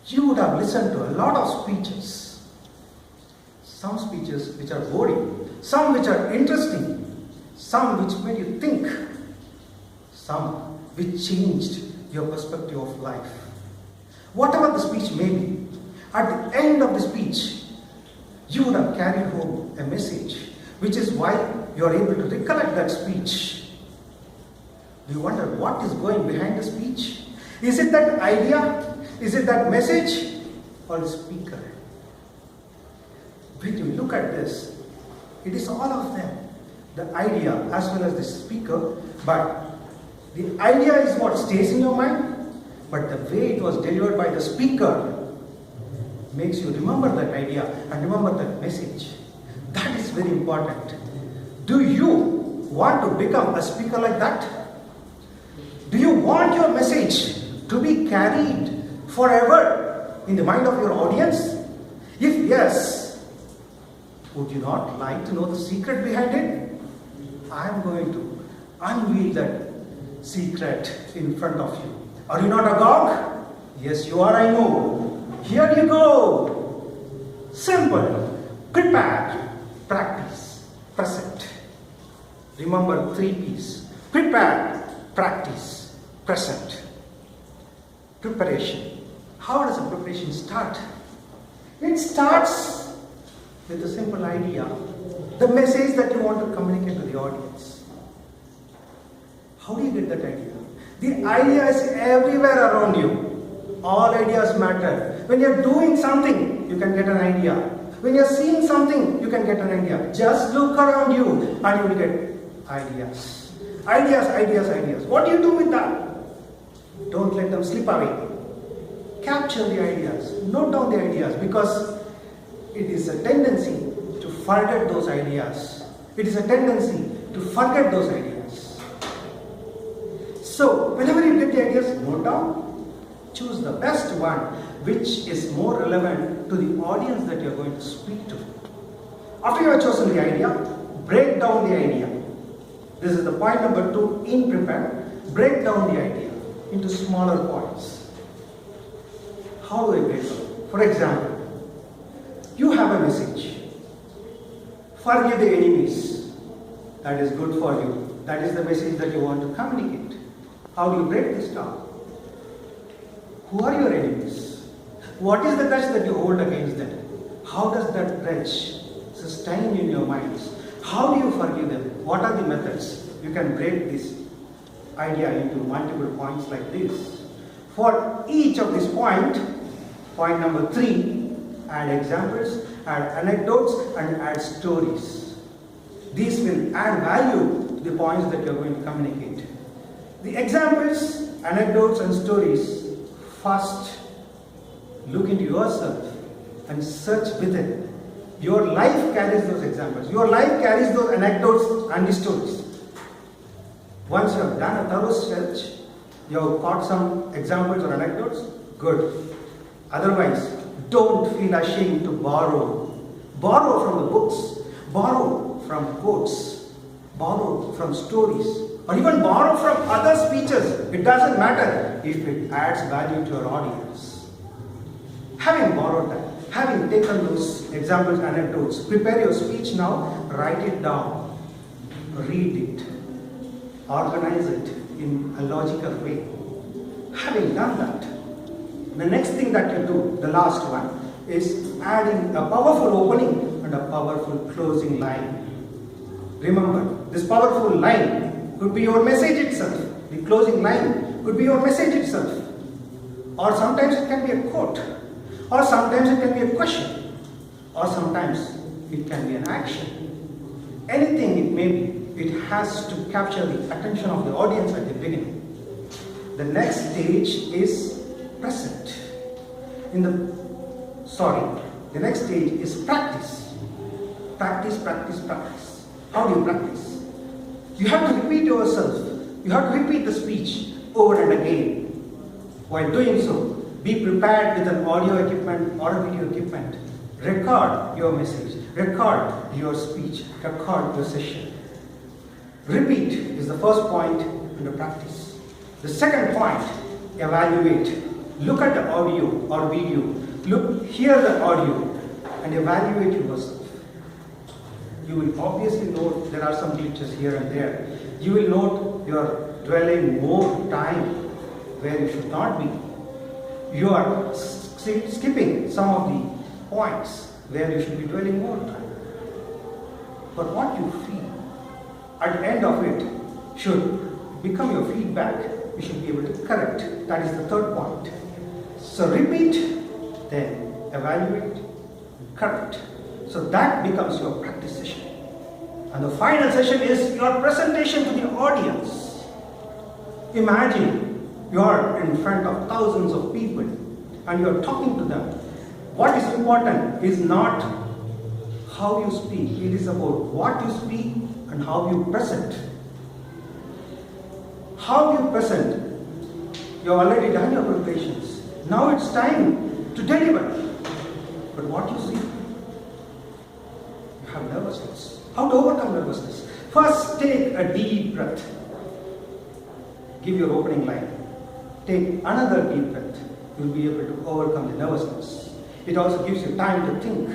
You would have listened to a lot of speeches. Some speeches which are boring, some which are interesting, some which made you think, some which changed your perspective of life. Whatever the speech may be, at the end of the speech, you would have carried home a message, which is why you are able to recollect that speech. Do you wonder what is going behind the speech? Is it that idea? Is it that message? Or the speaker? When you look at this, it is all of them. The idea as well as the speaker, but the idea is what stays in your mind, but the way it was delivered by the speaker makes you remember that idea and remember that message. That is very important. Do you want to become a speaker like that? Do you want your message to be carried forever in the mind of your audience? If yes, would you not like to know the secret behind it? I am going to unveil that secret in front of you. Are you not agog? Yes, you are, I know. Here you go. Simple. Prepare, practice, present. Remember 3 P's. Prepare, practice, present. Preparation. How does a preparation start? It starts with a simple idea. The message that you want to communicate to the audience. How do you get that idea? The idea is everywhere around you. All ideas matter. When you're doing something, you can get an idea. When you're seeing something, you can get an idea. Just look around you and you will get ideas. Ideas, ideas, ideas. What do you do with that? Don't let them slip away. Capture the ideas. Note down the ideas, because it is a tendency to forget those ideas. It is a tendency to forget those ideas. So, whenever you get the ideas, note down. Choose the best one, which is more relevant to the audience that you are going to speak to. After you have chosen the idea, break down the idea. This is the point number 2 in prepare. Break down the idea into smaller points. How do I break down? For example, you have a message. Forgive the enemies. That is good for you. That is the message that you want to communicate. How do you break this down? Who are your enemies? What is the grudge that you hold against them? How does that grudge sustain in your minds? How do you forgive them? What are the methods? You can break this idea into multiple points like this. For each of this point number 3, add examples, add anecdotes, and add stories. These will add value to the points that you are going to communicate. The examples, anecdotes, and stories, first look into yourself and search within. Your life carries those examples. Your life carries those anecdotes and the stories. Once you have done a thorough search, you have caught some examples or anecdotes, good. Otherwise, don't feel ashamed to borrow. Borrow from the books, borrow from quotes, borrow from stories, or even borrow from other speeches. It doesn't matter if it adds value to your audience. Having borrowed that, having taken those examples, anecdotes, prepare your speech now, write it down, read it, organize it in a logical way. Having done that, the next thing that you do, the last one, is adding a powerful opening and a powerful closing line. Remember, this powerful line could be your message itself. The closing line could be your message itself. Or sometimes it can be a quote. Or sometimes it can be a question. Or sometimes it can be an action. Anything it may be, it has to capture the attention of the audience at the beginning. The next stage is present. The next stage is practice. Practice, practice, practice. How do you practice? You have to repeat yourself. You have to repeat the speech over and again. While doing so, be prepared with an audio equipment or a video equipment. Record your message. Record your speech. Record your session. Repeat is the first point in the practice. The second point, evaluate. Look at the audio or video. Hear the audio and evaluate yourself. You will obviously note there are some glitches here and there. You will note you are dwelling more time where you should not be. You are skipping some of the points where you should be dwelling more time. But what you feel at the end of it should become your feedback. You should be able to correct. That is the third point. So repeat, then evaluate, correct. So that becomes your practice session. And the final session is your presentation to the audience. Imagine you are in front of thousands of people and you are talking to them. What is important is not how you speak. It is about what you speak and how you present. How you present, you have already done your preparations. Now it's time to deliver. But what you see, you have nervousness. How to overcome nervousness? First, take a deep breath. Give your opening line. Take another deep breath. You will be able to overcome the nervousness. It also gives you time to think.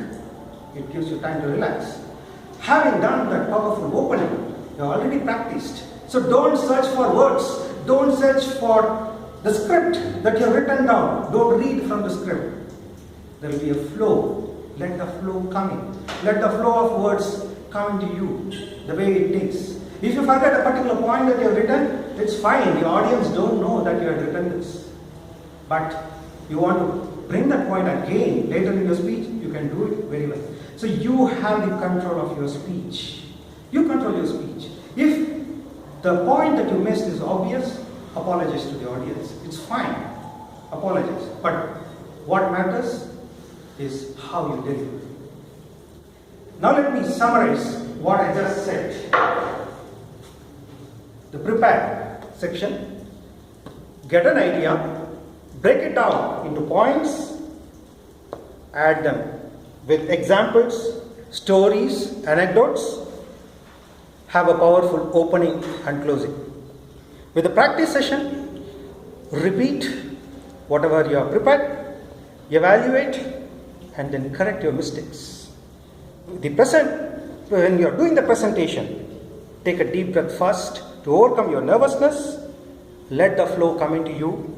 It gives you time to relax. Having done that powerful opening, you have already practiced. So don't search for words. Don't search for the script that you have written down. Don't read from the script. There will be a flow. Let the flow come in. Let the flow of words come into you the way it is. If you forget a particular point that you have written, it's fine. The audience don't know that you have written this. But you want to bring that point again later in your speech, you can do it very well. So you have the control of your speech. You control your speech. If the point that you missed is obvious, apologize to the audience. It's fine. Apologize. But what matters is how you deliver. Now let me summarize what I just said. The prepare section. Get an idea. Break it down into points. Add them with examples, stories, anecdotes. Have a powerful opening and closing. With the practice session, repeat whatever you have prepared, evaluate, and then correct your mistakes. When you are doing the presentation, take a deep breath first to overcome your nervousness, let the flow come into you,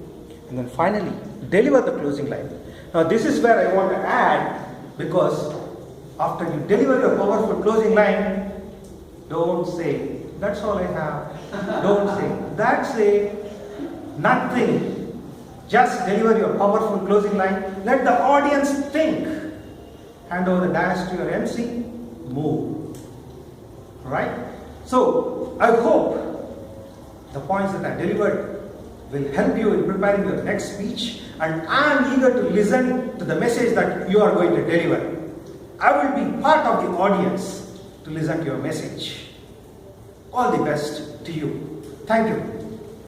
and then finally deliver the closing line. Now this is where I want to add, because after you deliver your powerful closing line, don't say, that's all I have. Don't say, that's nothing. Just deliver your powerful closing line. Let the audience think. Hand over the dais to your MC. Move. Right? So, I hope the points that I delivered will help you in preparing your next speech. And I am eager to listen to the message that you are going to deliver. I will be part of the audience to listen to your message. All the best to you. Thank you.